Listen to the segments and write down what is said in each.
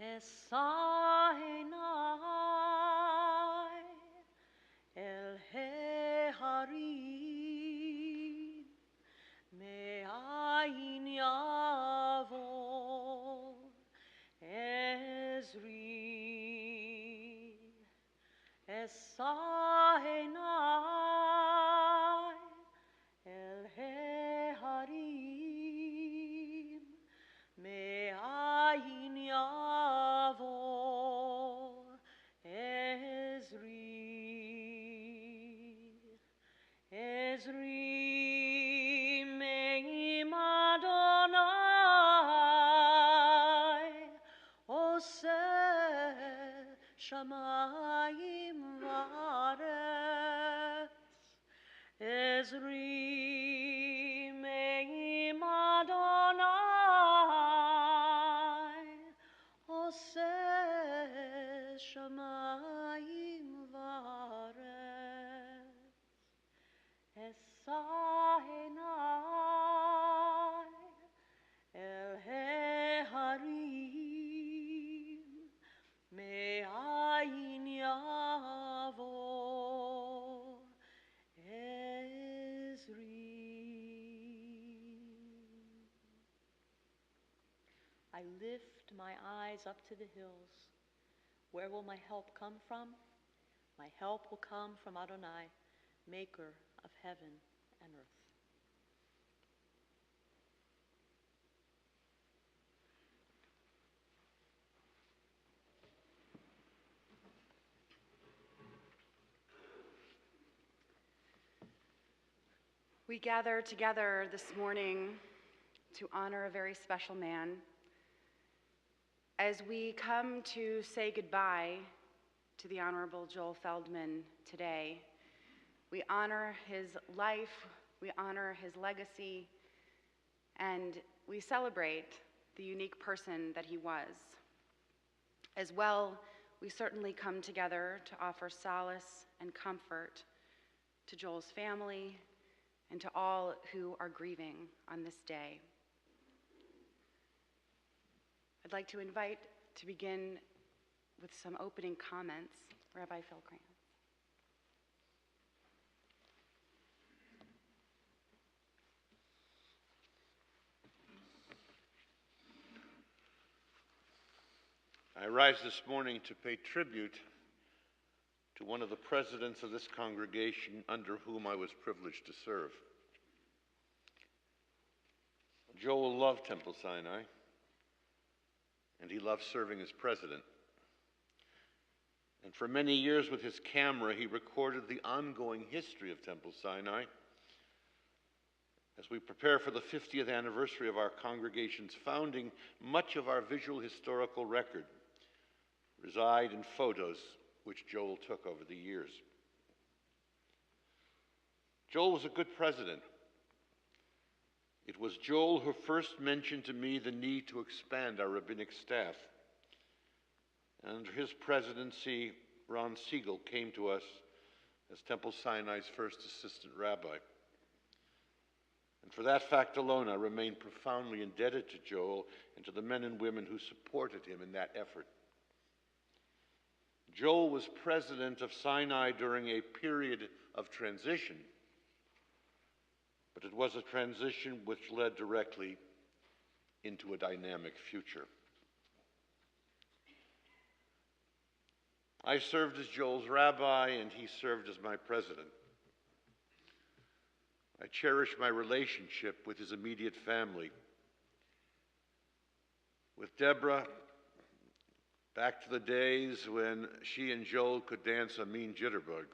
Esainai el Heharim me'ayin yavor Ezri Esainai el Heharim me'ayin yavor Ezri me'im Adonai oseh shamayim va'aretz Ezri me'im Adonai oseh shamayim va'aretz Esainai el Heharim me'ayin yavor Ezri. I lift my eyes up to the hills. Where will my help come from? My help will come from Adonai, maker of heaven and earth. We gather together this morning to honor a very special man. As we come to say goodbye to the Honorable Joel Feldman today, we honor his life, we honor his legacy, and we celebrate the unique person that he was. As well, we certainly come together to offer solace and comfort to Joel's family and to all who are grieving on this day. I'd like to invite to begin with some opening comments, Rabbi Feldman. I rise this morning to pay tribute to one of the presidents of this congregation under whom I was privileged to serve. Joel loved Temple Sinai, and he loved serving as president. And for many years with his camera, he recorded the ongoing history of Temple Sinai. As we prepare for the 50th anniversary of our congregation's founding, much of our visual historical record reside in photos which Joel took over the years. Joel was a good president. It was Joel who first mentioned to me the need to expand our rabbinic staff. Under his presidency, Ron Siegel came to us as Temple Sinai's first assistant rabbi. And for that fact alone, I remain profoundly indebted to Joel and to the men and women who supported him in that effort. Joel was president of Sinai during a period of transition, but it was a transition which led directly into a dynamic future. I served as Joel's rabbi, and he served as my president. I cherish my relationship with his immediate family. With Deborah, back to the days when she and Joel could dance a mean jitterbug.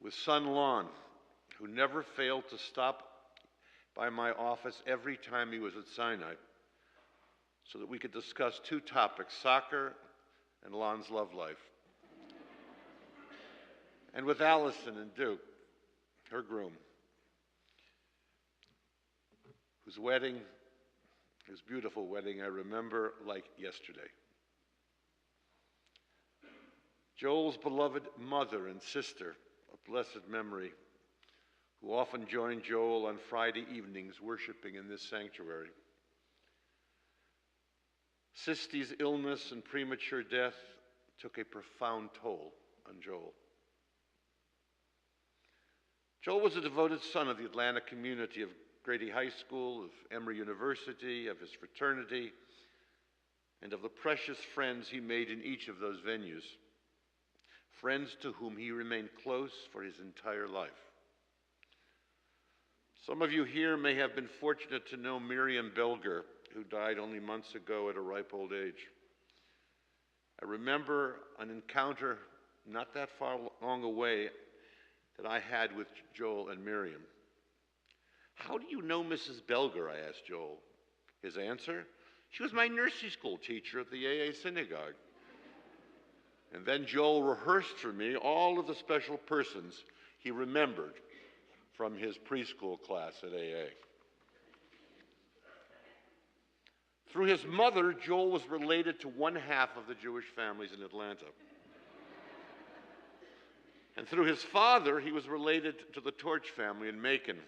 With son Lon, who never failed to stop by my office every time he was at Sinai so that we could discuss two topics, soccer and Lon's love life. And with Allison and Duke, her groom, whose wedding, his beautiful wedding, I remember like yesterday. Joel's beloved mother and sister, of blessed memory, who often joined Joel on Friday evenings worshiping in this sanctuary. Sisty's illness and premature death took a profound toll on Joel. Joel was a devoted son of the Atlanta community, of Grady High School, of Emory University, of his fraternity, and of the precious friends he made in each of those venues, friends to whom he remained close for his entire life. Some of you here may have been fortunate to know Miriam Belger, who died only months ago at a ripe old age. I remember an encounter not that far long away that I had with Joel and Miriam. "How do you know Mrs. Belger?" I asked Joel. His answer: "She was my nursery school teacher at the AA synagogue." And then Joel rehearsed for me all of the special persons he remembered from his preschool class at AA. Through his mother, Joel was related to one half of the Jewish families in Atlanta. And through his father, he was related to the Torch family in Macon,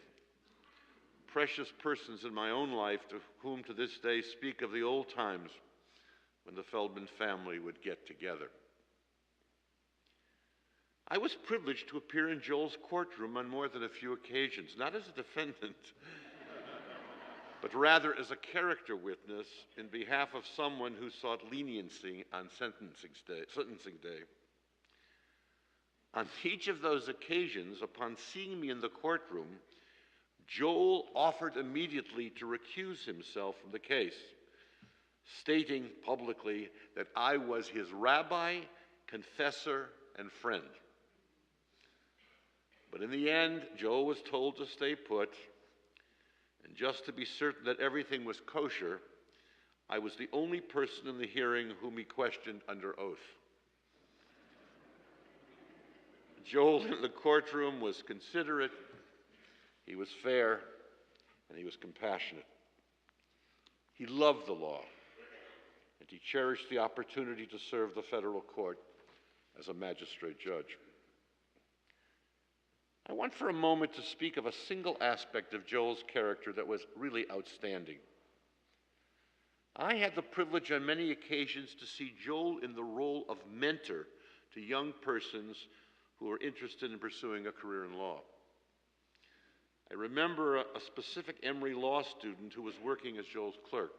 precious persons in my own life to whom to this day speak of the old times when the Feldman family would get together. I was privileged to appear in Joel's courtroom on more than a few occasions, not as a defendant, but rather as a character witness in behalf of someone who sought leniency on sentencing day. On each of those occasions, upon seeing me in the courtroom, Joel offered immediately to recuse himself from the case, stating publicly that I was his rabbi, confessor, and friend. But in the end, Joel was told to stay put, and just to be certain that everything was kosher, I was the only person in the hearing whom he questioned under oath. Joel in the courtroom was considerate, he was fair, and he was compassionate. He loved the law, and he cherished the opportunity to serve the federal court as a magistrate judge. I want for a moment to speak of a single aspect of Joel's character that was really outstanding. I had the privilege on many occasions to see Joel in the role of mentor to young persons who were interested in pursuing a career in law. I remember a specific Emory law student who was working as Joel's clerk.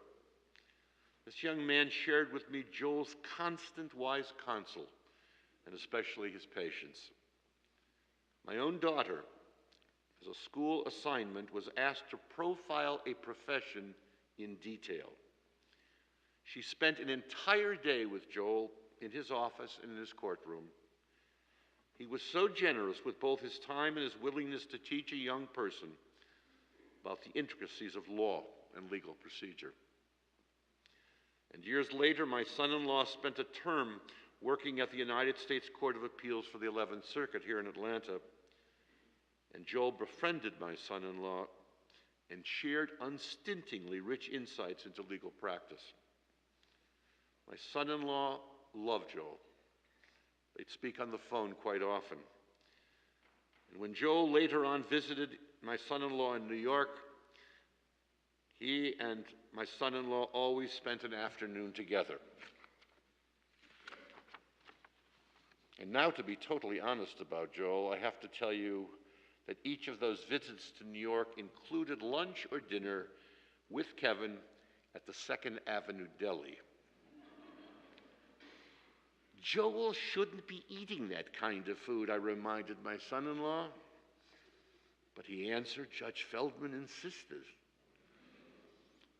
This young man shared with me Joel's constant wise counsel, and especially his patience. My own daughter, as a school assignment, was asked to profile a profession in detail. She spent an entire day with Joel in his office and in his courtroom. He was so generous with both his time and his willingness to teach a young person about the intricacies of law and legal procedure. And years later, my son-in-law spent a term working at the United States Court of Appeals for the 11th Circuit here in Atlanta. And Joel befriended my son-in-law and shared unstintingly rich insights into legal practice. My son-in-law loved Joel. They'd speak on the phone quite often. And when Joel later on visited my son-in-law in New York, he and my son-in-law always spent an afternoon together. And now, to be totally honest about Joel, I have to tell you that each of those visits to New York included lunch or dinner with Kevin at the 2nd Avenue Deli. Joel shouldn't be eating that kind of food, I reminded my son-in-law. But he answered, Judge Feldman insisted.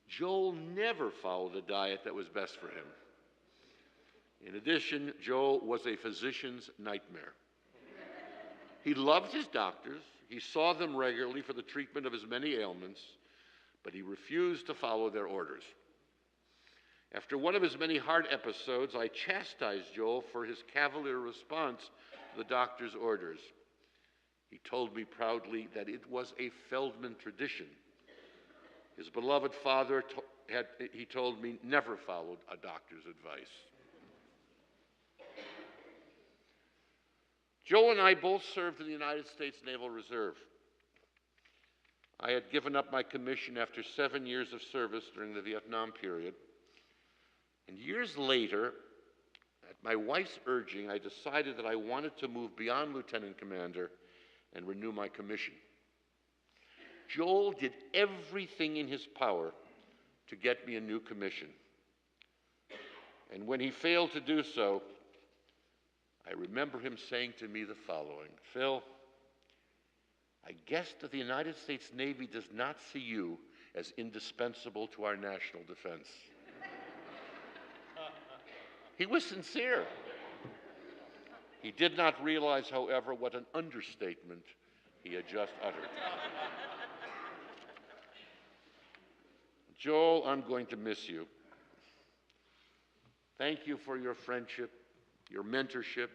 Joel never followed a diet that was best for him. In addition, Joel was a physician's nightmare. He loved his doctors. He saw them regularly for the treatment of his many ailments, but he refused to follow their orders. After one of his many heart episodes, I chastised Joel for his cavalier response to the doctor's orders. He told me proudly that it was a Feldman tradition. His beloved father, he told me, never followed a doctor's advice. Joel and I both served in the United States Naval Reserve. I had given up my commission after 7 years of service during the Vietnam period, And years later, at my wife's urging, I decided that I wanted to move beyond lieutenant commander and renew my commission. Joel did everything in his power to get me a new commission. And when he failed to do so, I remember him saying to me the following: "Phil, I guess that the United States Navy does not see you as indispensable to our national defense." He was sincere. He did not realize, however, what an understatement he had just uttered. Joel, I'm going to miss you. Thank you for your friendship, your mentorship,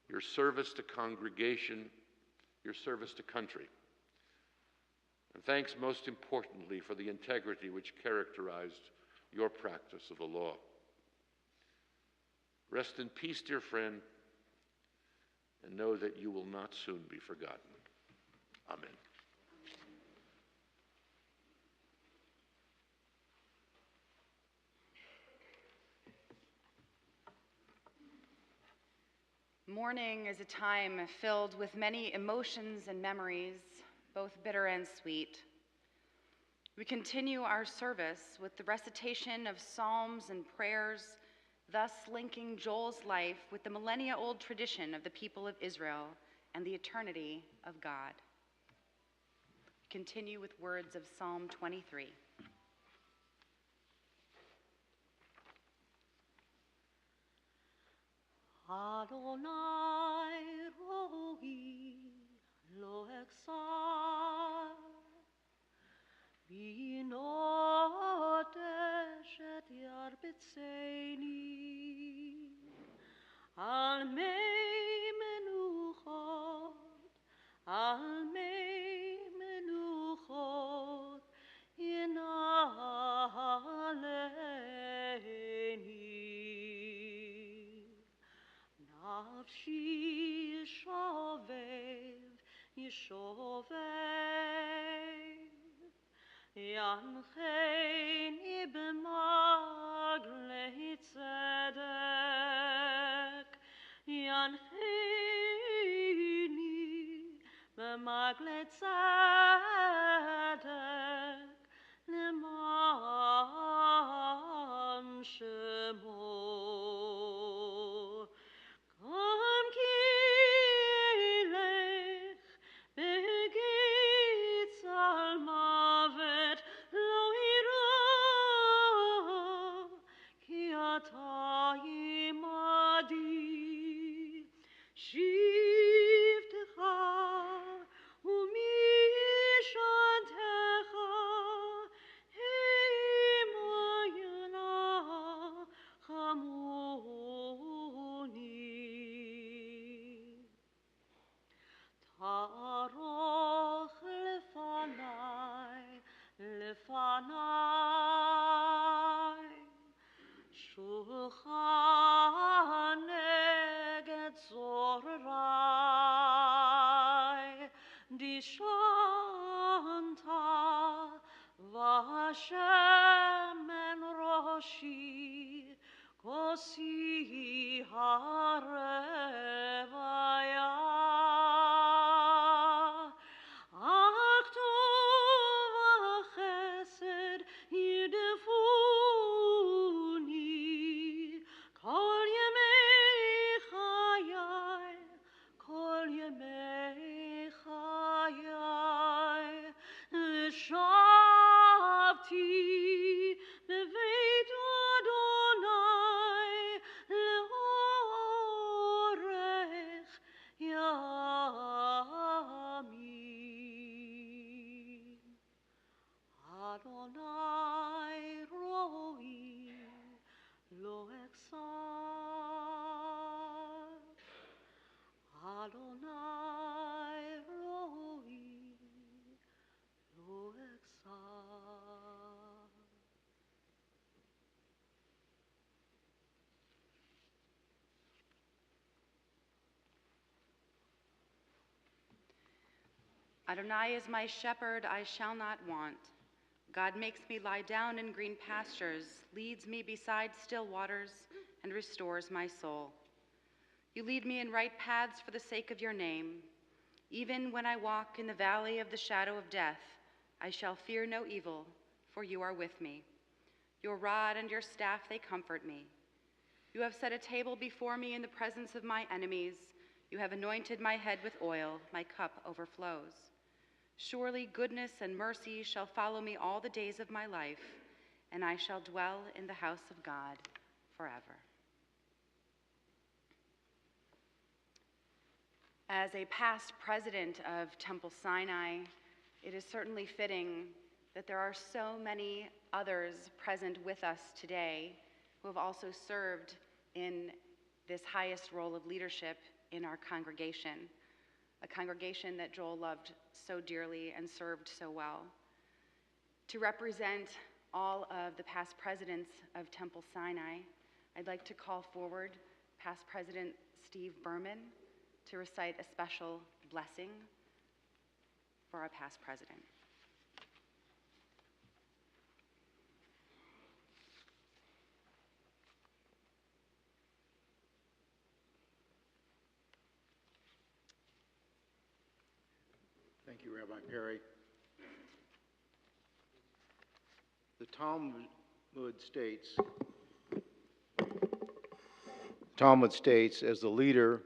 your service to congregation, your service to country. And thanks most importantly for the integrity which characterized your practice of the law. Rest in peace, dear friend, and know that you will not soon be forgotten. Amen. Mourning is a time filled with many emotions and memories, both bitter and sweet. We continue our service with the recitation of psalms and prayers, thus linking Joel's life with the millennia-old tradition of the people of Israel and the eternity of God. Continue with words of Psalm 23. Adonai roi lo exar, v'notesh et yarbitzeini, al mei menuchot inaleini. Nafshi yishovev, yancheni b'maglei tzedek, yancheni b'maglei tzedek, leman shemo. Kom ki elech begitz al mavet lo ira, ki ata imadi shivtecha umishantecha heimayana chamuni. Taroch lefanai, shulchan neged zorai, dishanta v'Hashem en roshi, kosi harevaya. Shavti beveit Adonai leorech yamin. Adonai roi lo exar. Adonai roi lo exar. Adonai is my shepherd, I shall not want. God makes me lie down in green pastures, leads me beside still waters, and restores my soul. You lead me in right paths for the sake of your name. Even when I walk in the valley of the shadow of death, I shall fear no evil, for you are with me. Your rod and your staff, they comfort me. You have set a table before me in the presence of my enemies. You have anointed my head with oil. My cup overflows. Surely goodness and mercy shall follow me all the days of my life, and I shall dwell in the house of God forever. As a past president of Temple Sinai, it is certainly fitting that there are so many others present with us today who have also served in this highest role of leadership in our congregation, a congregation that Joel loved so dearly and served so well. To represent all of the past presidents of Temple Sinai, I'd like to call forward past President Steve Berman to recite a special blessing for our past president. Thank you, Rabbi Perry. The Talmud states, as the leader,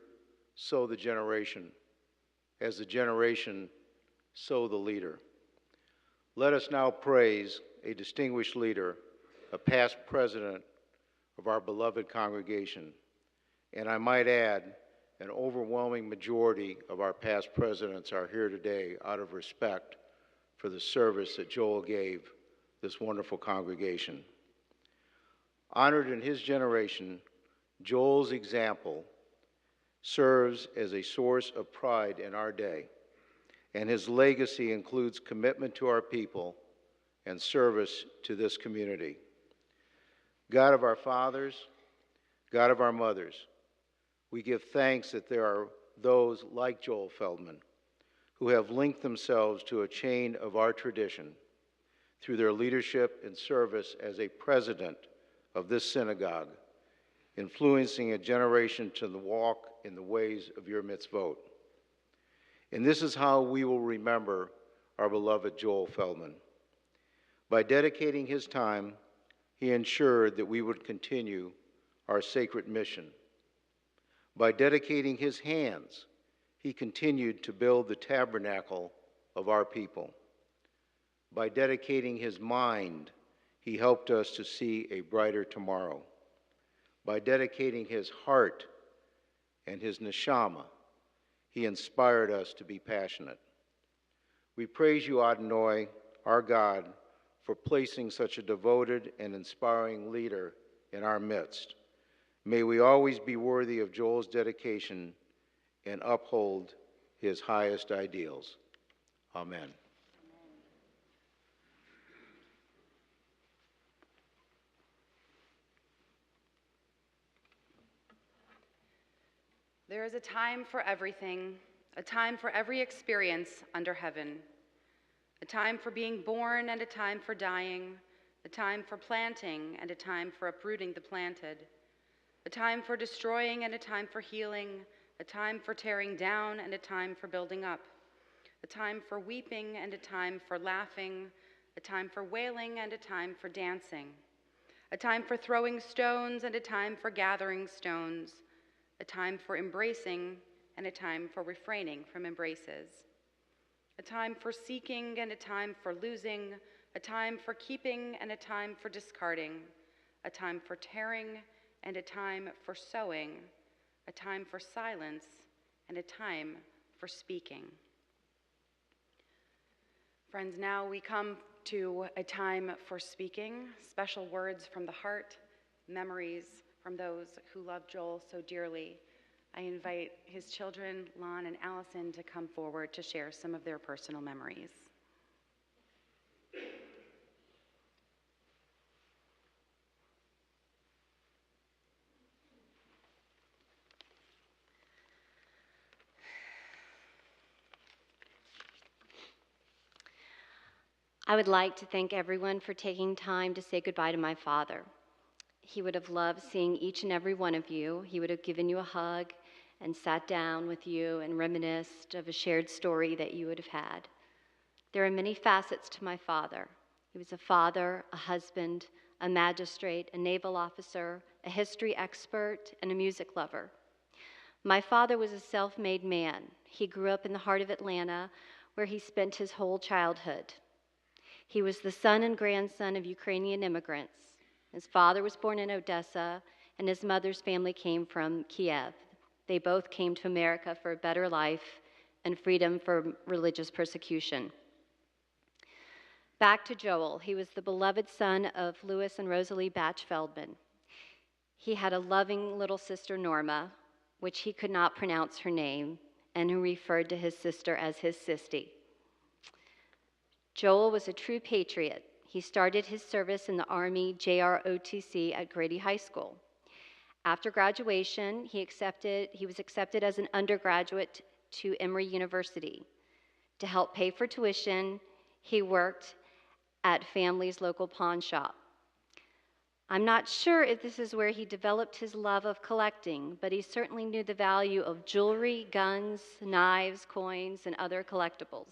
so the generation. As the generation, so the leader. Let us now praise a distinguished leader, a past president of our beloved congregation, and I might add, an overwhelming majority of our past presidents are here today out of respect for the service that Joel gave this wonderful congregation. Honored in his generation, Joel's example serves as a source of pride in our day, and his legacy includes commitment to our people and service to this community. God of our fathers, God of our mothers, we give thanks that there are those like Joel Feldman who have linked themselves to a chain of our tradition through their leadership and service as a president of this synagogue, influencing a generation to walk in the ways of your mitzvot. And this is how we will remember our beloved Joel Feldman. By dedicating his time, he ensured that we would continue our sacred mission. By dedicating his hands, he continued to build the tabernacle of our people. By dedicating his mind, he helped us to see a brighter tomorrow. By dedicating his heart and his neshama, he inspired us to be passionate. We praise you, Adonai, our God, for placing such a devoted and inspiring leader in our midst. May we always be worthy of Joel's dedication and uphold his highest ideals. Amen. There is a time for everything, a time for every experience under heaven, a time for being born and a time for dying, a time for planting and a time for uprooting the planted, a time for destroying and a time for healing, a time for tearing down and a time for building up, a time for weeping and a time for laughing, a time for wailing and a time for dancing, a time for throwing stones and a time for gathering stones, a time for embracing and a time for refraining from embraces, a time for seeking and a time for losing, a time for keeping and a time for discarding, a time for tearing and a time for sowing, a time for silence and a time for speaking. Friends, now we come to a time for speaking, special words from the heart, memories from those who love Joel so dearly. I invite his children, Lon and Allison, to come forward to share some of their personal memories. I would like to thank everyone for taking time to say goodbye to my father. He would have loved seeing each and every one of you. He would have given you a hug and sat down with you and reminisced of a shared story that you would have had. There are many facets to my father. He was a father, a husband, a magistrate, a naval officer, a history expert, and a music lover. My father was a self-made man. He grew up in the heart of Atlanta, where he spent his whole childhood. He was the son and grandson of Ukrainian immigrants. His father was born in Odessa, and his mother's family came from Kiev. They both came to America for a better life and freedom from religious persecution. Back to Joel. He was the beloved son of Louis and Rosalie Batch Feldman. He had a loving little sister, Norma, which he could not pronounce her name, and who referred to his sister as his sissy. Joel was a true patriot. He started his service in the Army JROTC at Grady High School. After graduation, he was accepted as an undergraduate to Emory University. To help pay for tuition, he worked at family's local pawn shop. I'm not sure if this is where he developed his love of collecting, but he certainly knew the value of jewelry, guns, knives, coins, and other collectibles.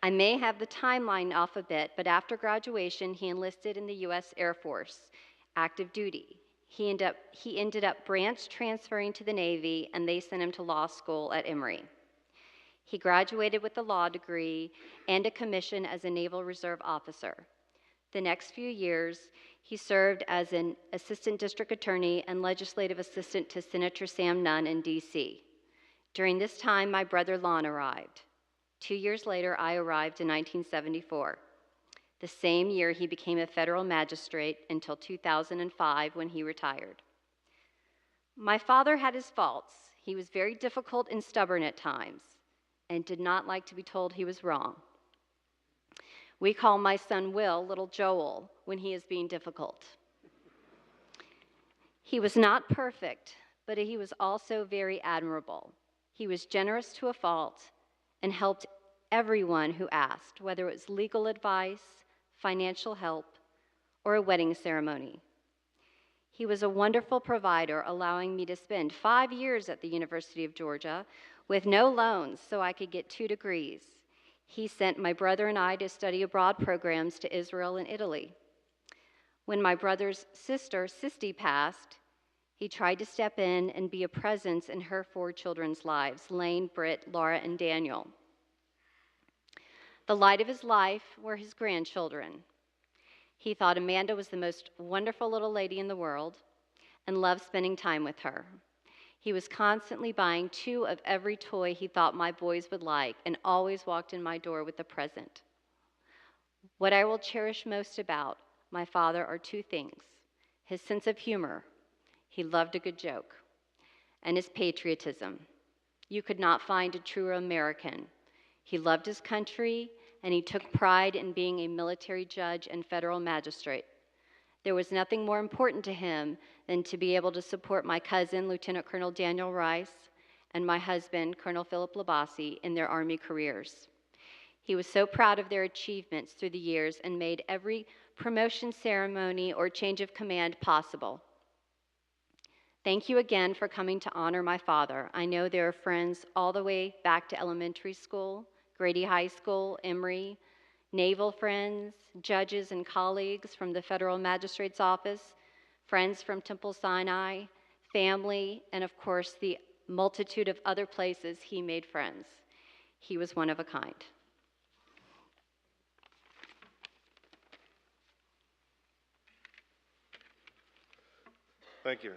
I may have the timeline off a bit, but after graduation, he enlisted in the U.S. Air Force, active duty. He ended up branch transferring to the Navy, and they sent him to law school at Emory. He graduated with a law degree and a commission as a Naval Reserve officer. The next few years, he served as an assistant district attorney and legislative assistant to Senator Sam Nunn in D.C. During this time, my brother Lon arrived. 2 years later, I arrived in 1974. The same year, he became a federal magistrate until 2005 when he retired. My father had his faults. He was very difficult and stubborn at times and did not like to be told he was wrong. We call my son Will Little Joel when he is being difficult. He was not perfect, but he was also very admirable. He was generous to a fault and helped everyone who asked, whether it was legal advice, financial help, or a wedding ceremony. He was a wonderful provider, allowing me to spend 5 years at the University of Georgia with no loans so I could get 2 degrees. He sent my brother and I to study abroad programs to Israel and Italy. When my brother's sister, Sisti, passed, he tried to step in and be a presence in her 4 children's lives, Lane, Britt, Laura, and Daniel. The light of his life were his grandchildren. He thought Amanda was the most wonderful little lady in the world and loved spending time with her. He was constantly buying 2 of every toy he thought my boys would like and always walked in my door with a present. What I will cherish most about my father are 2 things: his sense of humor, he loved a good joke, and his patriotism. You could not find a truer American. He loved his country, and he took pride in being a military judge and federal magistrate. There was nothing more important to him than to be able to support my cousin, Lieutenant Colonel Daniel Rice, and my husband, Colonel Philip Labasi, in their Army careers. He was so proud of their achievements through the years and made every promotion ceremony or change of command possible. Thank you again for coming to honor my father. I know there are friends all the way back to elementary school, Grady High School, Emory, naval friends, judges and colleagues from the Federal Magistrate's Office, friends from Temple Sinai, family, and of course the multitude of other places he made friends. He was one of a kind. Thank you.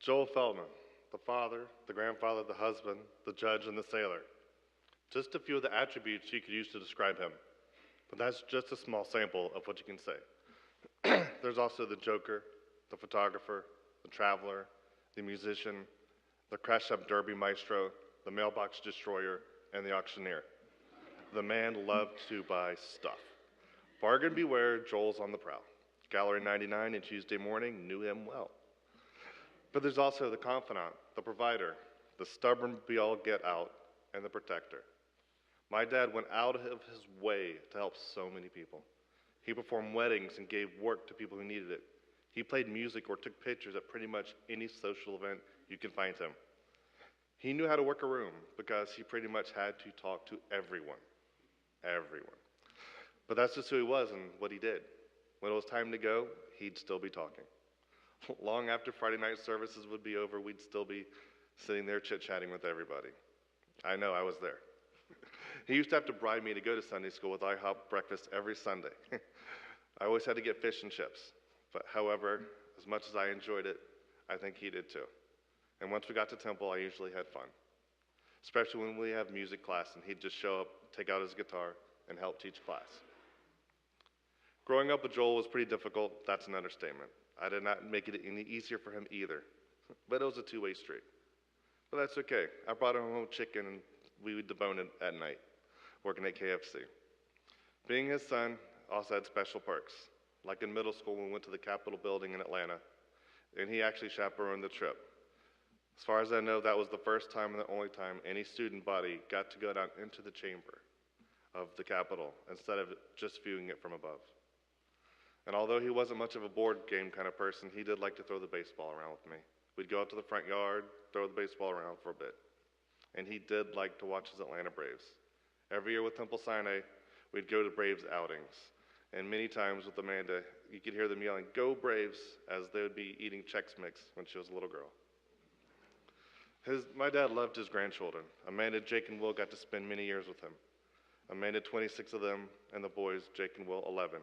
Joel Feldman, the father, the grandfather, the husband, the judge, and the sailor. Just a few of the attributes you could use to describe him. But that's just a small sample of what you can say. There's also the joker, the photographer, the traveler, the musician, the crash-up derby maestro, the mailbox destroyer, and the auctioneer. The man loved to buy stuff. Bargain beware, Joel's on the prowl. Gallery 99 and Tuesday Morning knew him well. But there's also the confidant, the provider, the stubborn be-all get-out, and the protector. My dad went out of his way to help so many people. He performed weddings and gave work to people who needed it. He played music or took pictures at pretty much any social event you can find him. He knew how to work a room because he pretty much had to talk to everyone. Everyone. But that's just who he was and what he did. When it was time to go, he'd still be talking. Long after Friday night services would be over, we'd still be sitting there chit-chatting with everybody. I know, I was there. He used to have to bribe me to go to Sunday school with IHOP breakfast every Sunday. I always had to get fish and chips. But however, as much as I enjoyed it, I think he did too. And once we got to temple, I usually had fun. Especially when we have music class and he'd just show up, take out his guitar, and help teach class. Growing up with Joel was pretty difficult. That's an understatement. I did not make it any easier for him either. But it was a two-way street. But that's okay. I brought him home chicken and we would debone it at night, working at KFC. Being his son also had special perks. Like in middle school, we went to the Capitol building in Atlanta, and he actually chaperoned the trip. As far as I know, that was the first time and the only time any student body got to go down into the chamber of the Capitol instead of just viewing it from above. And although he wasn't much of a board game kind of person, he did like to throw the baseball around with me. We'd go out to the front yard, throw the baseball around for a bit. And he did like to watch his Atlanta Braves. Every year with Temple Sinai, we'd go to Braves outings. And many times with Amanda, you could hear them yelling, "Go Braves," as they would be eating Chex Mix when she was a little girl. My dad loved his grandchildren. Amanda, Jake, and Will got to spend many years with him. Amanda, 26 of them, and the boys, Jake and Will, 11.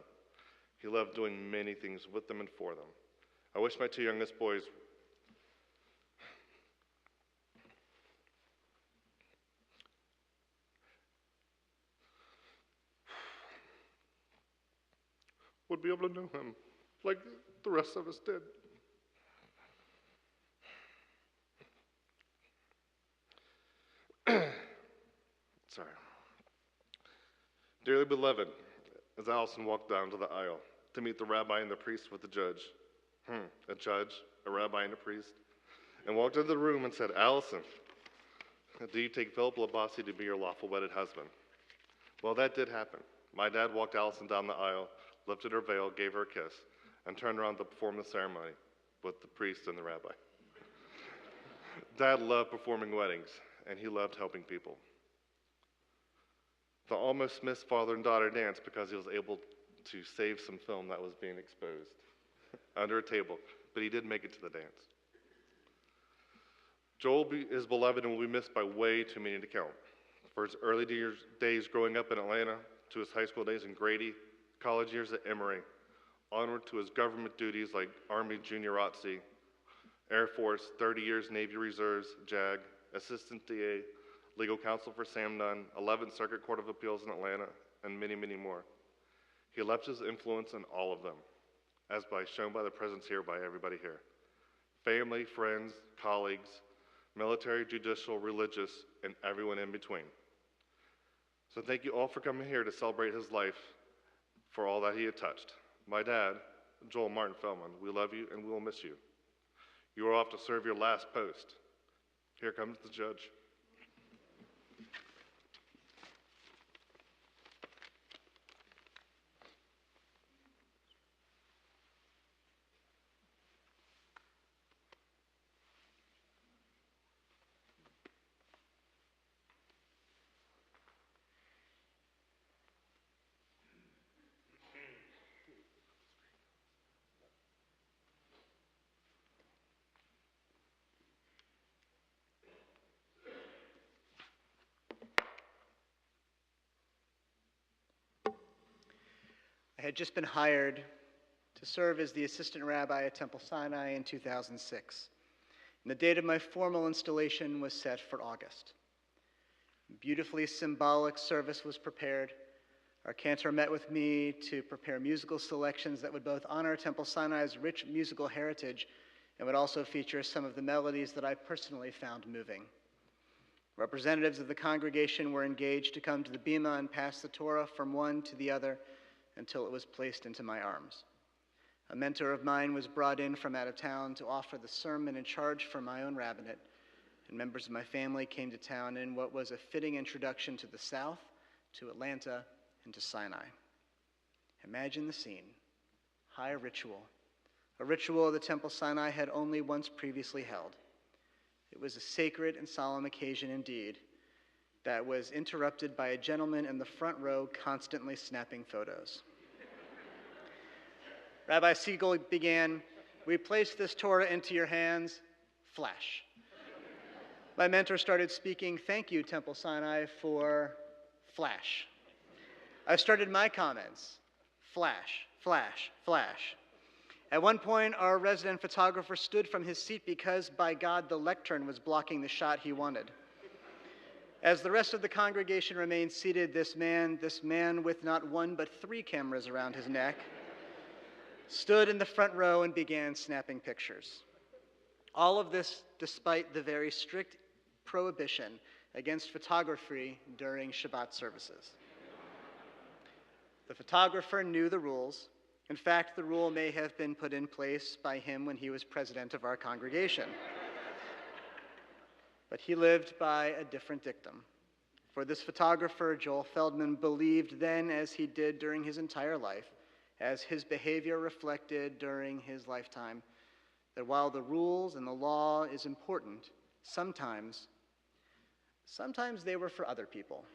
He loved doing many things with them and for them. I wish my two youngest boys would be able to know him like the rest of us did. Sorry. Dearly beloved, as Allison walked down to the aisle to meet the rabbi and the priest with the judge, a judge, a rabbi, and a priest, and walked into the room and said, "Allison, do you take Philip Labasi to be your lawful wedded husband?" Well, that did happen. My dad walked Allison down the aisle, lifted her veil, gave her a kiss, and turned around to perform the ceremony with the priest and the rabbi. Dad loved performing weddings, and he loved helping people. The almost missed father and daughter dance because he was able to save some film that was being exposed under a table, but he did make it to the dance. Joel is beloved and will be missed by way too many to count. For his early days growing up in Atlanta, to his high school days in Grady, college years at Emory, onward to his government duties like Army Junior ROTC, Air Force, 30 years Navy Reserves, JAG, Assistant DA, Legal Counsel for Sam Nunn, 11th Circuit Court of Appeals in Atlanta, and many, many more. He left his influence in all of them, as shown by the presence here by everybody here. Family, friends, colleagues, military, judicial, religious, and everyone in between. So thank you all for coming here to celebrate his life for all that he had touched. My dad, Joel Martin Feldman, we love you and we will miss you. You are off to serve your last post. Here comes the judge. I had just been hired to serve as the assistant rabbi at Temple Sinai in 2006. And the date of my formal installation was set for August. A beautifully symbolic service was prepared. Our cantor met with me to prepare musical selections that would both honor Temple Sinai's rich musical heritage and would also feature some of the melodies that I personally found moving. Representatives of the congregation were engaged to come to the bima and pass the Torah from one to the other until it was placed into my arms. A mentor of mine was brought in from out of town to offer the sermon in charge for my own rabbinate, and members of my family came to town in what was a fitting introduction to the South to Atlanta, and to Sinai. Imagine the scene. High ritual. A ritual the Temple Sinai had only once previously held. It was a sacred and solemn occasion indeed that was interrupted by a gentleman in the front row constantly snapping photos. Rabbi Siegel began, "We place this Torah into your hands," flash. My mentor started speaking, "Thank you, Temple Sinai, for," flash. I started my comments, flash, flash, flash. At one point, our resident photographer stood from his seat because, by God, the lectern was blocking the shot he wanted. As the rest of the congregation remained seated, this man with not one but 3 cameras around his neck, stood in the front row and began snapping pictures. All of this despite the very strict prohibition against photography during Shabbat services. The photographer knew the rules. In fact, the rule may have been put in place by him when he was president of our congregation. But he lived by a different dictum. For this photographer, Joel Feldman, believed then, as he did during his entire life, as his behavior reflected during his lifetime, that while the rules and the law is important, sometimes they were for other people.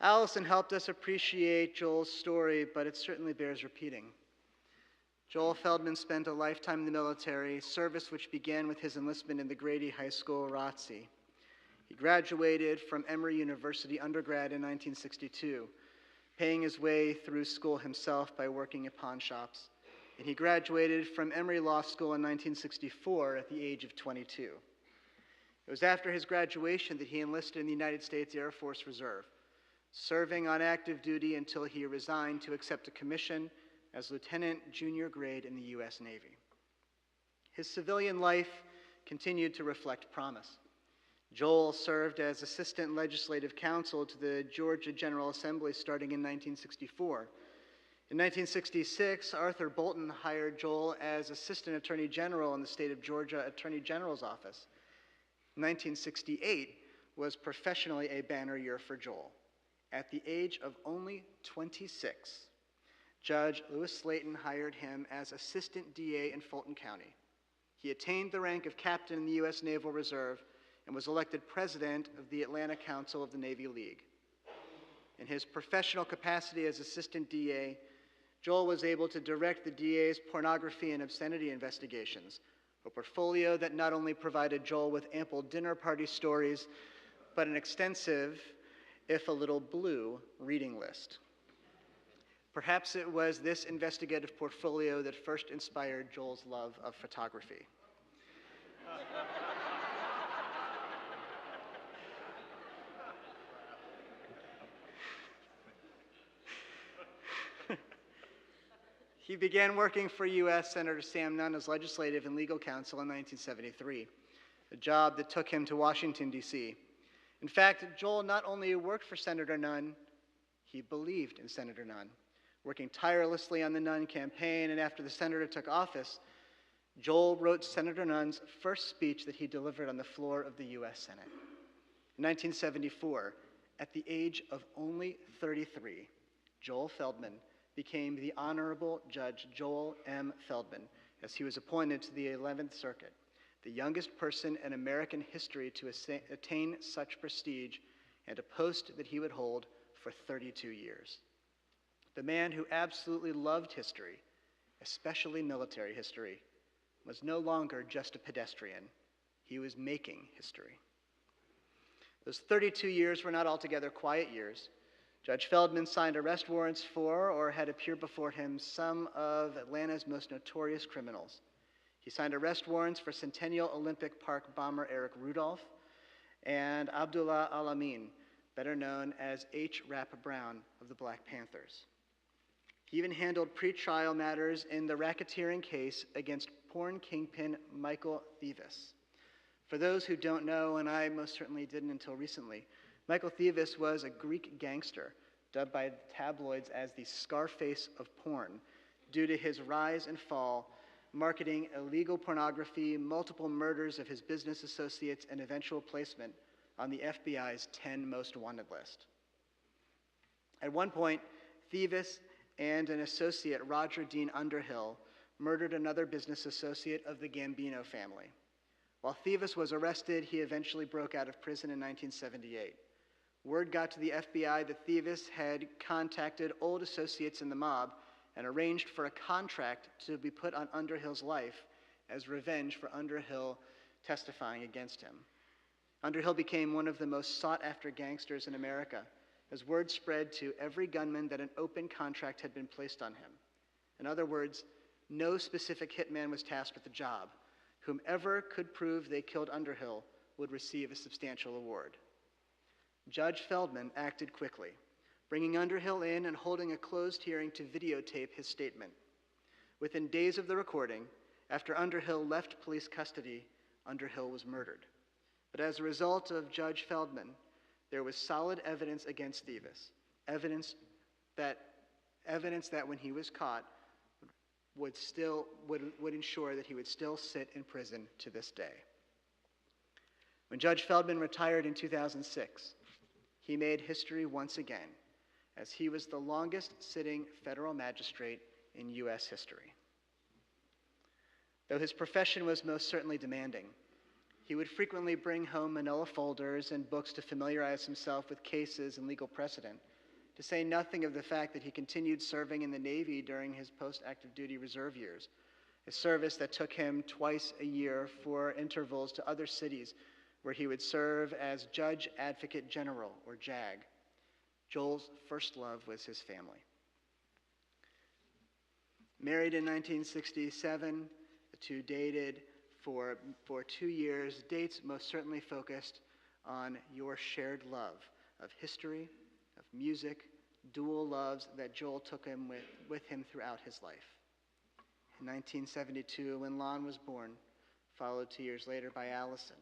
Allison helped us appreciate Joel's story, but it certainly bears repeating. Joel Feldman spent a lifetime in the military, service which began with his enlistment in the Grady High School, ROTC. He graduated from Emory University undergrad in 1962, paying his way through school himself by working at pawn shops. And he graduated from Emory Law School in 1964 at the age of 22. It was after his graduation that he enlisted in the United States Air Force Reserve, serving on active duty until he resigned to accept a commission as lieutenant junior grade in the U.S. Navy. His civilian life continued to reflect promise. Joel served as assistant legislative counsel to the Georgia General Assembly starting in 1964. In 1966, Arthur Bolton hired Joel as assistant attorney general in the state of Georgia Attorney General's office. 1968 was professionally a banner year for Joel. At the age of only 26, Judge Lewis Slayton hired him as assistant DA in Fulton County. He attained the rank of captain in the U.S. Naval Reserve and was elected president of the Atlanta Council of the Navy League. In his professional capacity as assistant DA, Joel was able to direct the DA's pornography and obscenity investigations, a portfolio that not only provided Joel with ample dinner party stories, but an extensive, if a little blue, reading list. Perhaps it was this investigative portfolio that first inspired Joel's love of photography. He began working for U.S. Senator Sam Nunn as legislative and legal counsel in 1973, a job that took him to Washington, D.C. In fact, Joel not only worked for Senator Nunn, he believed in Senator Nunn, working tirelessly on the Nunn campaign, and after the senator took office, Joel wrote Senator Nunn's first speech that he delivered on the floor of the U.S. Senate. In 1974, at the age of only 33, Joel Feldman became the Honorable Judge Joel M. Feldman as he was appointed to the 11th Circuit, the youngest person in American history to attain such prestige and a post that he would hold for 32 years. The man who absolutely loved history, especially military history, was no longer just a pedestrian. He was making history. Those 32 years were not altogether quiet years. Judge Feldman signed arrest warrants for, or had appear before him, some of Atlanta's most notorious criminals. He signed arrest warrants for Centennial Olympic Park bomber Eric Rudolph and Abdullah Al-Amin, better known as H. Rap Brown of the Black Panthers. He even handled pretrial matters in the racketeering case against porn kingpin Michael Thevis. For those who don't know, and I most certainly didn't until recently, Michael Thevis was a Greek gangster dubbed by tabloids as the Scarface of porn due to his rise and fall, marketing illegal pornography, multiple murders of his business associates, and eventual placement on the FBI's 10 most wanted list. At one point, Thieves and an associate, Roger Dean Underhill, murdered another business associate of the Gambino family. While Thieves was arrested, he eventually broke out of prison in 1978. Word got to the FBI that Thieves had contacted old associates in the mob and arranged for a contract to be put on Underhill's life as revenge for Underhill testifying against him. Underhill became one of the most sought-after gangsters in America, as word spread to every gunman that an open contract had been placed on him. In other words, no specific hitman was tasked with the job. Whomever could prove they killed Underhill would receive a substantial award. Judge Feldman acted quickly, bringing Underhill in and holding a closed hearing to videotape his statement. Within days of the recording, after Underhill left police custody, Underhill was murdered. But as a result of Judge Feldman, there was solid evidence against Thieves, evidence that when he was caught would ensure that he would still sit in prison to this day. When Judge Feldman retired in 2006, he made history once again, as he was the longest-sitting federal magistrate in U.S. history. Though his profession was most certainly demanding, he would frequently bring home manila folders and books to familiarize himself with cases and legal precedent, to say nothing of the fact that he continued serving in the Navy during his post-active duty reserve years, a service that took him twice a year for intervals to other cities where he would serve as Judge Advocate General, or JAG. Joel's first love was his family. Married in 1967, the two dated for 2 years, dates most certainly focused on your shared love of history, of music, dual loves that Joel took him with him throughout his life. In 1972, when Lon was born, followed 2 years later by Allison.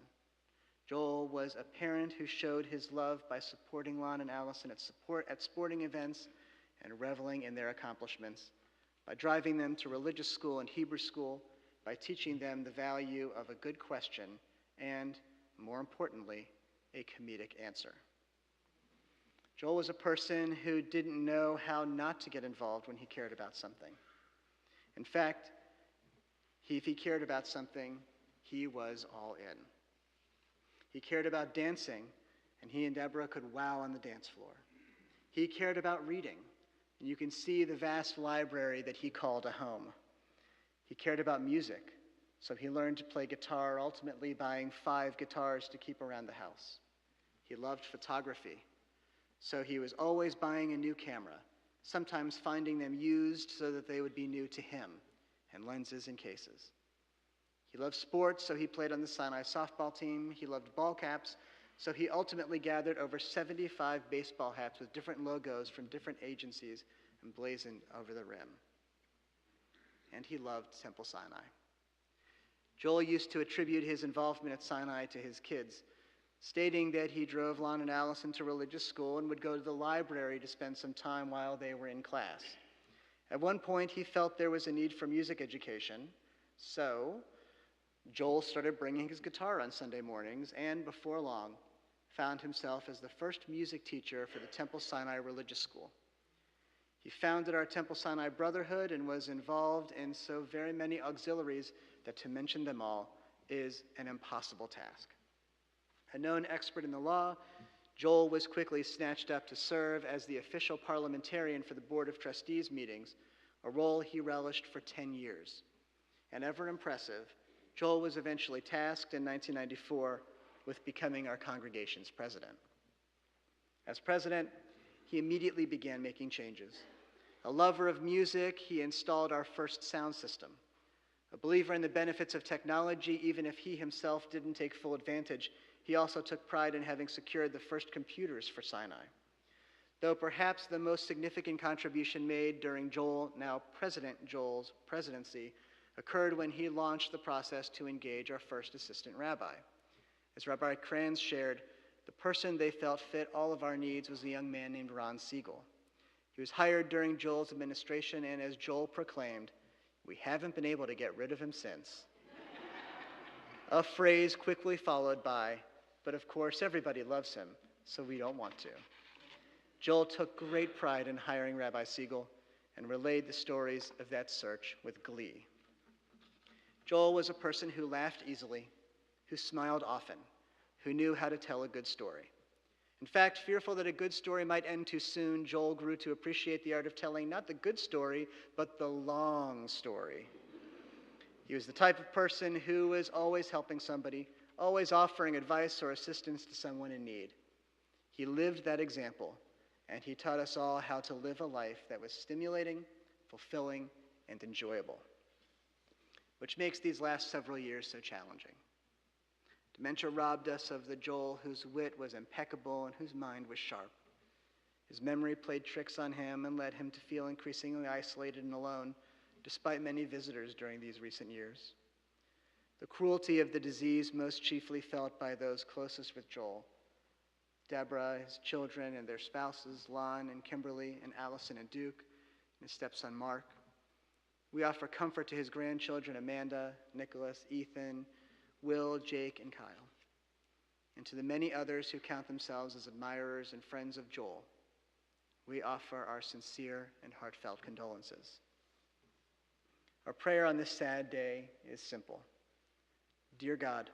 Joel was a parent who showed his love by supporting Lon and Allison at sporting events and reveling in their accomplishments, by driving them to religious school and Hebrew school, by teaching them the value of a good question and, more importantly, a comedic answer. Joel was a person who didn't know how not to get involved when he cared about something. In fact, if he cared about something, he was all in. He cared about dancing, and he and Deborah could wow on the dance floor. He cared about reading, and you can see the vast library that he called a home. He cared about music, so he learned to play guitar, ultimately buying 5 guitars to keep around the house. He loved photography, so he was always buying a new camera, sometimes finding them used so that they would be new to him, and lenses and cases. He loved sports, so he played on the Sinai softball team. He loved ball caps, so he ultimately gathered over 75 baseball hats with different logos from different agencies emblazoned over the rim. And he loved Temple Sinai. Joel used to attribute his involvement at Sinai to his kids, stating that he drove Lon and Allison to religious school and would go to the library to spend some time while they were in class. At one point, he felt there was a need for music education, so Joel started bringing his guitar on Sunday mornings and, before long, found himself as the first music teacher for the Temple Sinai Religious School. He founded our Temple Sinai Brotherhood and was involved in so very many auxiliaries that to mention them all is an impossible task. A known expert in the law, Joel was quickly snatched up to serve as the official parliamentarian for the Board of Trustees meetings, a role he relished for 10 years. And ever impressive, Joel was eventually tasked in 1994 with becoming our congregation's president. As president, he immediately began making changes. A lover of music, he installed our first sound system. A believer in the benefits of technology, even if he himself didn't take full advantage, he also took pride in having secured the first computers for Sinai. Though perhaps the most significant contribution made during Joel, now President Joel's presidency, occurred when he launched the process to engage our first assistant rabbi. As Rabbi Kranz shared, the person they felt fit all of our needs was a young man named Ron Siegel. He was hired during Joel's administration, and as Joel proclaimed, "We haven't been able to get rid of him since." A phrase quickly followed by, but of course everybody loves him, so we don't want to. Joel took great pride in hiring Rabbi Siegel and relayed the stories of that search with glee. Joel was a person who laughed easily, who smiled often, who knew how to tell a good story. In fact, fearful that a good story might end too soon, Joel grew to appreciate the art of telling not the good story, but the long story. He was the type of person who was always helping somebody, always offering advice or assistance to someone in need. He lived that example, and he taught us all how to live a life that was stimulating, fulfilling, and enjoyable, which makes these last several years so challenging. Dementia robbed us of the Joel whose wit was impeccable and whose mind was sharp. His memory played tricks on him and led him to feel increasingly isolated and alone, despite many visitors during these recent years. The cruelty of the disease most chiefly felt by those closest with Joel: Deborah, his children, and their spouses, Lon and Kimberly, and Allison and Duke, and his stepson Mark. We offer comfort to his grandchildren, Amanda, Nicholas, Ethan, Will, Jake, and Kyle, and to the many others who count themselves as admirers and friends of Joel, we offer our sincere and heartfelt condolences. Our prayer on this sad day is simple. Dear God,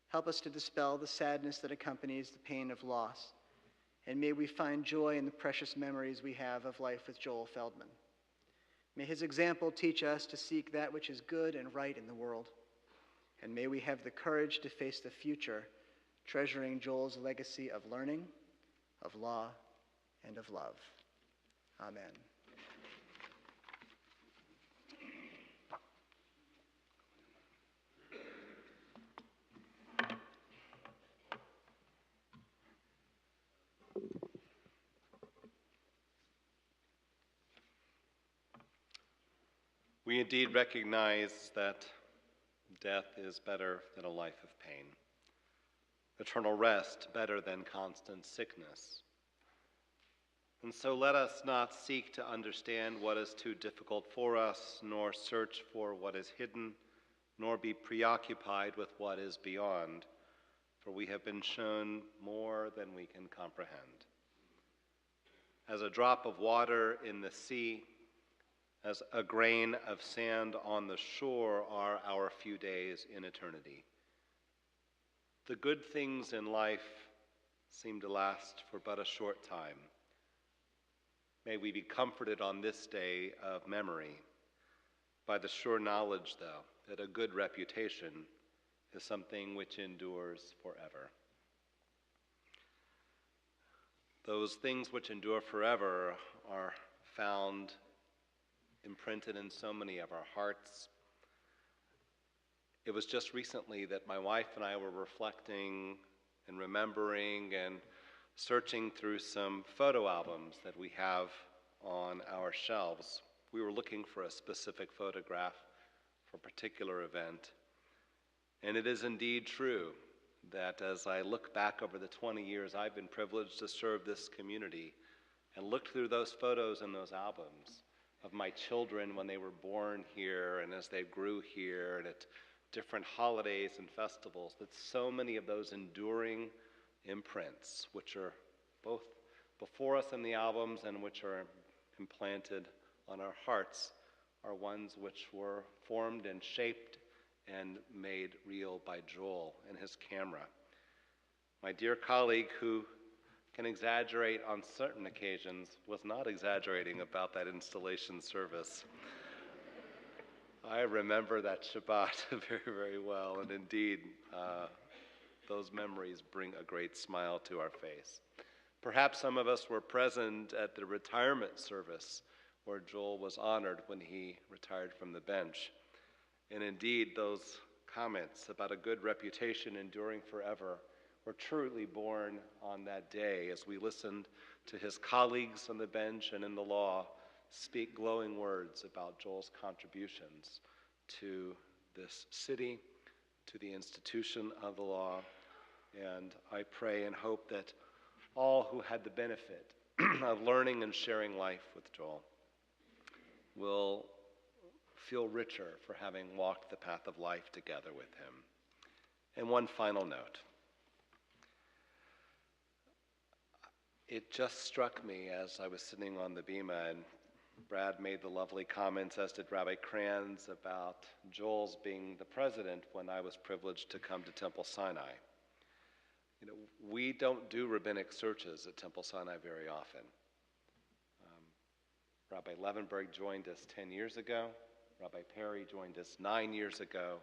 help us to dispel the sadness that accompanies the pain of loss, and may we find joy in the precious memories we have of life with Joel Feldman. May his example teach us to seek that which is good and right in the world. And may we have the courage to face the future, treasuring Joel's legacy of learning, of law, and of love. Amen. We indeed recognize that death is better than a life of pain, eternal rest better than constant sickness. And so let us not seek to understand what is too difficult for us, nor search for what is hidden, nor be preoccupied with what is beyond, for we have been shown more than we can comprehend. As a drop of water in the sea, as a grain of sand on the shore are our few days in eternity. The good things in life seem to last for but a short time. May we be comforted on this day of memory by the sure knowledge, though, that a good reputation is something which endures forever. Those things which endure forever are found imprinted in so many of our hearts. It was just recently that my wife and I were reflecting and remembering and searching through some photo albums that we have on our shelves. We were looking for a specific photograph for a particular event. And it is indeed true that as I look back over the 20 years I've been privileged to serve this community and looked through those photos and those albums of my children when they were born here and as they grew here and at different holidays and festivals, that so many of those enduring imprints, which are both before us in the albums and which are implanted on our hearts, are ones which were formed and shaped and made real by Joel and his camera. My dear colleague, who can exaggerate on certain occasions, was not exaggerating about that installation service. I remember that Shabbat very, very well, and indeed, those memories bring a great smile to our face. Perhaps some of us were present at the retirement service where Joel was honored when he retired from the bench. And indeed, those comments about a good reputation enduring forever were truly born on that day as we listened to his colleagues on the bench and in the law speak glowing words about Joel's contributions to this city, to the institution of the law. And I pray and hope that all who had the benefit of learning and sharing life with Joel will feel richer for having walked the path of life together with him. And one final note. It just struck me as I was sitting on the bema, and Brad made the lovely comments, as did Rabbi Kranz, about Joel's being the president when I was privileged to come to Temple Sinai. You know, we don't do rabbinic searches at Temple Sinai very often. Rabbi Levenberg joined us 10 years ago. Rabbi Perry joined us 9 years ago.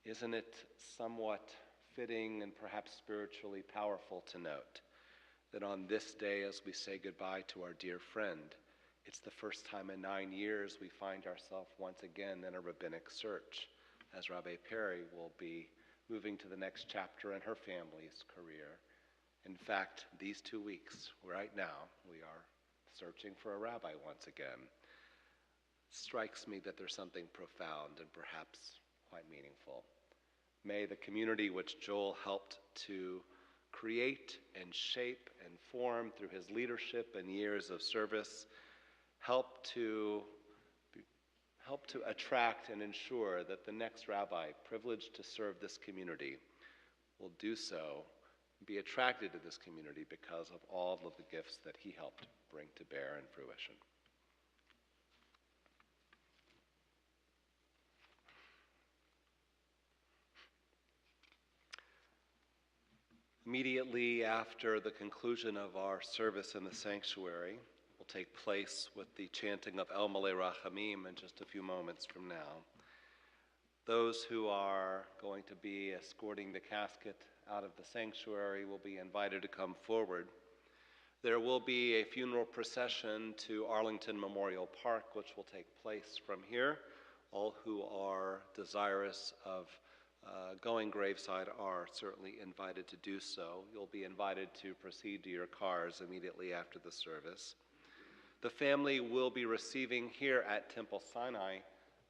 Isn't it somewhat fitting and perhaps spiritually powerful to note that on this day, as we say goodbye to our dear friend, it's the first time in 9 years we find ourselves once again in a rabbinic search, as Rabbi Perry will be moving to the next chapter in her family's career. In fact, these 2 weeks, right now, we are searching for a rabbi once again. It strikes me that there's something profound and perhaps quite meaningful. May the community which Joel helped to create and shape and form through his leadership and years of service help to attract and ensure that the next rabbi privileged to serve this community will do so, be attracted to this community because of all of the gifts that he helped bring to bear and fruition. Immediately after the conclusion of our service in the sanctuary will take place with the chanting of El Malei Rachamim in just a few moments from now. Those who are going to be escorting the casket out of the sanctuary will be invited to come forward. There will be a funeral procession to Arlington Memorial Park, which will take place from here. All who are desirous of going graveside are certainly invited to do so. You'll be invited to proceed to your cars immediately after the service. The family will be receiving here at Temple Sinai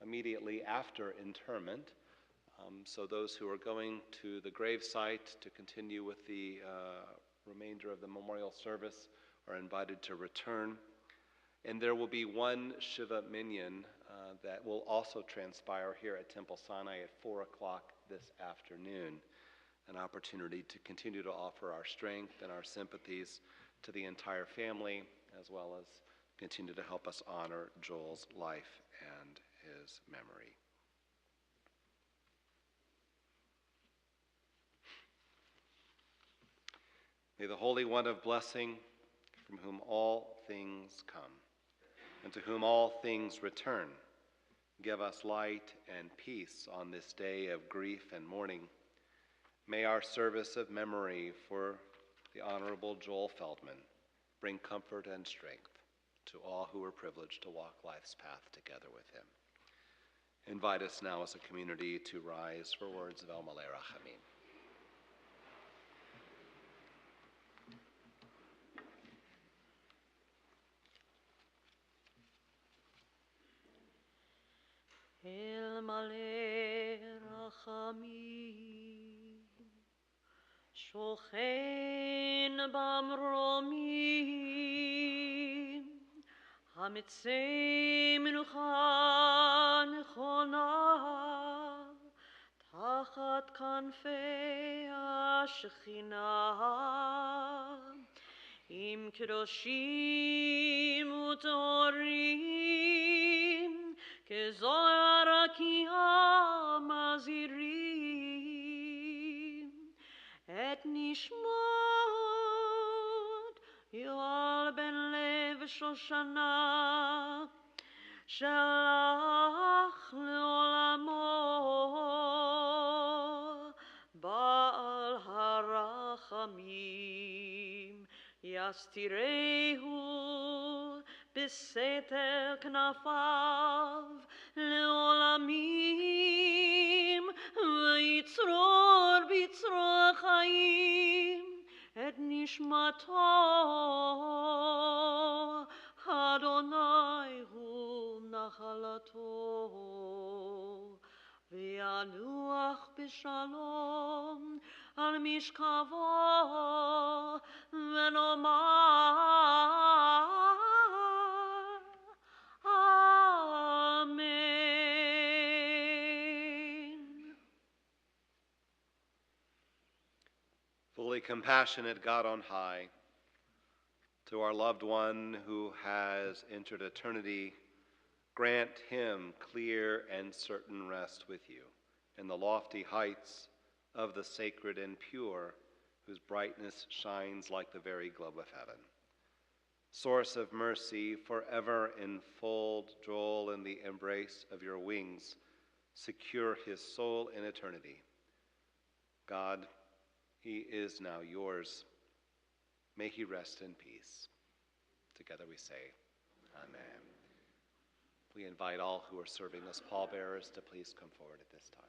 immediately after interment. So those who are going to the gravesite to continue with the remainder of the memorial service are invited to return. And there will be one Shiva Minyan that will also transpire here at Temple Sinai at 4 o'clock this afternoon, an opportunity to continue to offer our strength and our sympathies to the entire family, as well as continue to help us honor Joel's life and his memory. May the Holy One of blessing, from whom all things come, and to whom all things return, give us light and peace on this day of grief and mourning. May our service of memory for the Honorable Joel Feldman bring comfort and strength to all who are privileged to walk life's path together with him. Invite us now as a community to rise for words of El Malei Rachamim. El Malei Rachamim, Shochen Bamromim, Hamitzei Menucha Nechona, Tachat Kanfei HaShechina, Im Kedoshim Utorim, Kezohar ki Mazirim, Et Nishmot Yoel ben Lev Shoshana, Shalach leolamo, Baal harachamim, Yastirehu Beseter knafav leolamim, V'yitzror b'yitzror chaim et nishmato, Adonai hu nachalato, V'yanuach b'shalom al mishkavo, V'nomar Fully compassionate God on high, to our loved one who has entered eternity, grant him clear and certain rest with you in the lofty heights of the sacred and pure, whose brightness shines like the very globe of heaven. Source of mercy, forever enfold Joel in the embrace of your wings. Secure his soul in eternity. God, he is now yours. May he rest in peace. Together we say, Amen. We invite all who are serving as pallbearers to please come forward at this time.